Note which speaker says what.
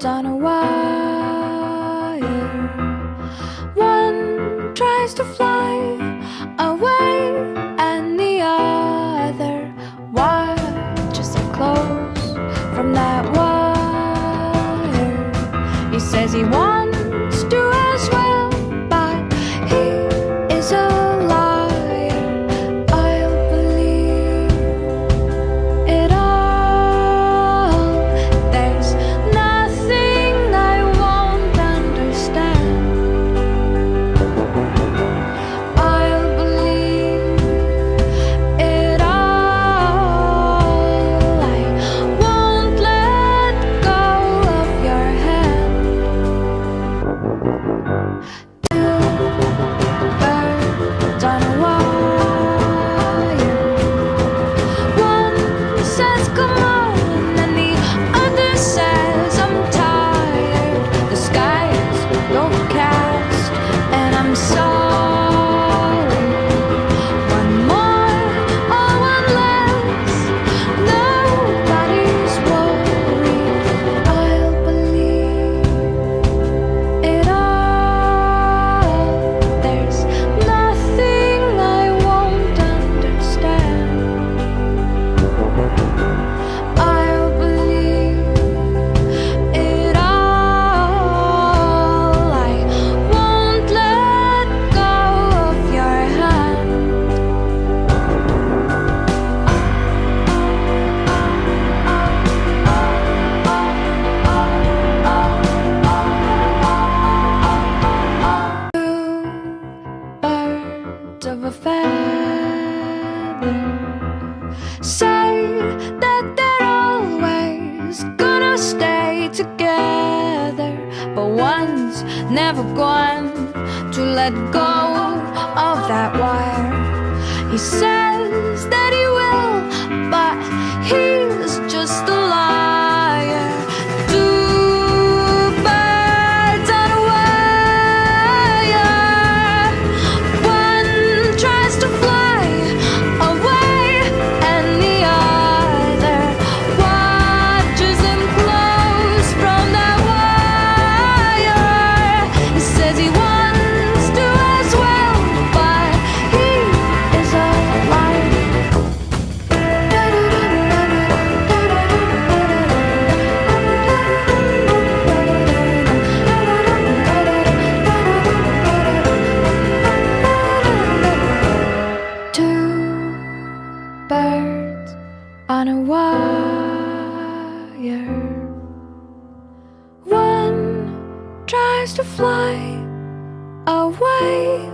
Speaker 1: birds on a wire. One tries to fly away, and the other watches it close from that wire. He says he wants to as well, but he is a liar. I'll believe it all. There's nothing I won't understand. I'll believe it all. I won't let go of your hand. Two birds on a wire. One says come on, and the other says I'm tired. The sky's overcast, and I'm sorry. One more or one less, nobody's worried. I'll believe it all. There's nothing I won't understand. I'll believe it all. I won't let go of your hand. Birds of a feather say that they're always gonna stay together, but one's never going to let go of that wire. He says that he will, but he's just a liar. Two birds on a wire. One tries to fly away, and the other watches him close from that wire. He says he wants to as well, but he is a liar. Two birds on a wire. One tries to fly away,